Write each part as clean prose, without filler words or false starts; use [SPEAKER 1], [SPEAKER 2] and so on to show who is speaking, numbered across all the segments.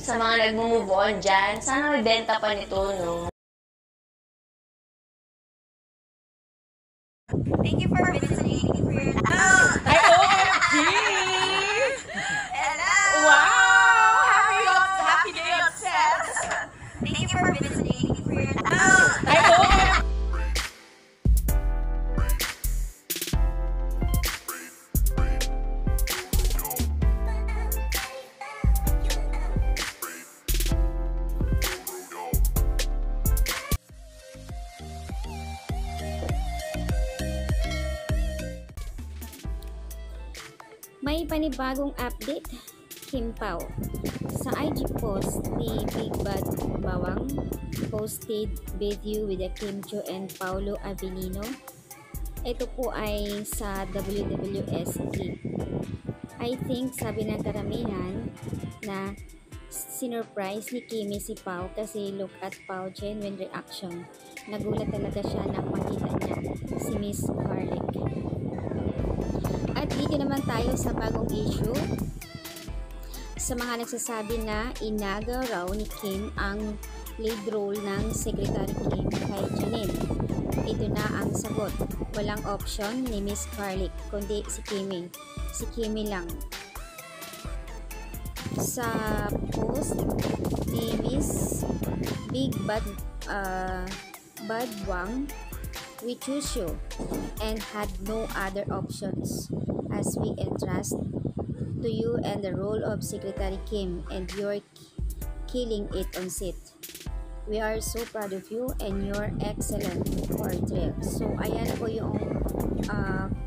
[SPEAKER 1] sa mga nag-move on dyan. Sana may benta pa nito, no?
[SPEAKER 2] Thank you for visiting. Thank you for your
[SPEAKER 3] Ay, OMG!
[SPEAKER 2] Hello!
[SPEAKER 3] Wow! Happy day of sex!
[SPEAKER 2] Thank you for visiting. Thank you for your
[SPEAKER 3] Ay, OMG!
[SPEAKER 4] May panibagong update, Kim Pao. Sa IG post ni Big Bad Bawang, posted video with the Kim Chiu and Paolo Avellino. Ito po ay sa WWSQ. I think sabi ng karamihan na sinurprise ni Kimi si Pao kasi look at Pao genuine reaction. Nagulat talaga siya na makita niya si Miss Garlic. At dito naman tayo sa bagong issue. Sa mga nagsasabi na inaga raw ni Kim ang lead role ng Secretary Kim kay Janine. Ito na ang sagot. Walang option ni Miss Garlic kundi si Kimi. Si Kimi lang. Sa post ni Miss Big Bad Wang, we choose you and had no other options as we entrust to you and the role of Secretary Kim and you're killing it on set. We are so proud of you and you're excellent portrayal. So ayan po yung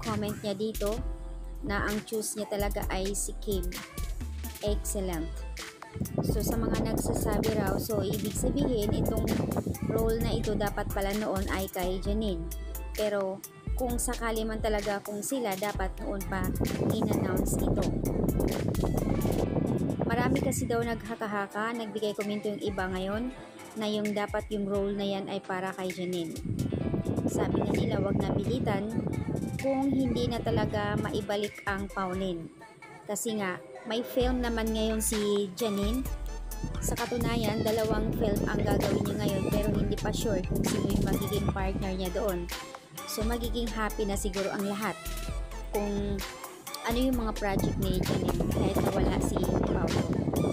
[SPEAKER 4] comment niya dito na ang choose niya talaga ay si Kim. Excellent. So sa mga nagsasabi raw, so ibig sabihin itong role na ito dapat pala noon ay kay Janine. Pero kung sakali man talaga kung sila, dapat noon pa in-announce ito. Marami kasi daw naghaka-haka, nagbigay komento yung iba ngayon na yung dapat yung role na yan ay para kay Janine. Sabi nga nila wag na pilitan kung hindi na talaga maibalik ang Paunin. Kasi nga may film naman ngayon si Janine. Sa katunayan, dalawang film ang gagawin niya ngayon pero hindi pa sure kung sino yung magiging partner niya doon. So magiging happy na siguro ang lahat kung ano yung mga project ni Janine kahit nawala si Paolo.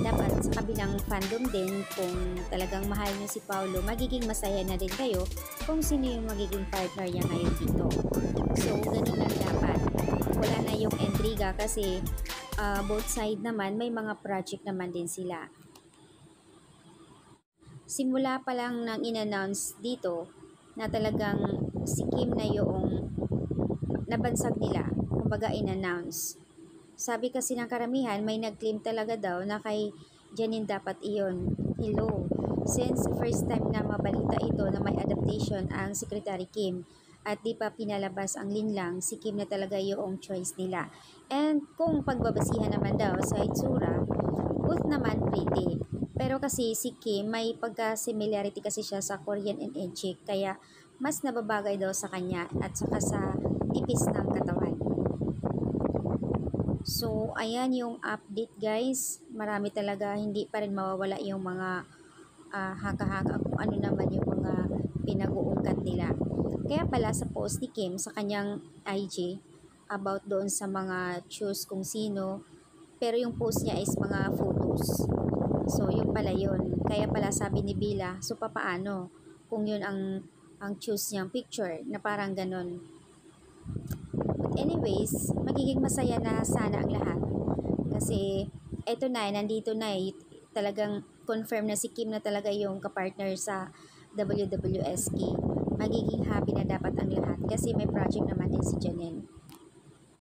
[SPEAKER 4] Dapat sa kabilang fandom din kung talagang mahal niyo si Paolo, magiging masaya na din kayo kung sino yung magiging partner niya ngayon dito. So ganun lang dapat. Wala na yung intriga kasi both side naman may mga project naman din sila. Simula pa lang nang in-announce dito na talagang si Kim na yung nabansag nila, kumbaga in-announce. Sabi kasi ng karamihan, may nag-claim talaga daw na kay Janine dapat iyon. Hello, since first time na mabalita ito na may adaptation ang Secretary Kim at di pa pinalabas ang linlang, si Kim na talaga yung choice nila. And kung pagbabasihan naman daw sa itsura, both naman pretty. Pero kasi si Kim may pagka-similarity kasi siya sa Korean and Enchik, kaya mas nababagay daw sa kanya at saka sa tipis ng katawan. So, ayan yung update guys. Marami talaga, hindi pa rin mawawala yung mga haka-haka kung ano naman yung mga pinag-uungkat nila. Kaya pala sa post ni Kim sa kanyang IG about doon sa mga choose kung sino, pero yung post niya is mga photos. So, yun pala yun. Kaya pala sabi ni Bila, so papaano kung yun ang choose niyang picture na parang ganon. But anyways, magiging masaya na sana ang lahat. Kasi eto na, nandito na talagang confirm na si Kim na talaga yung kapartner sa WWSK. Magiging happy na dapat ang lahat kasi may project naman din si Janine.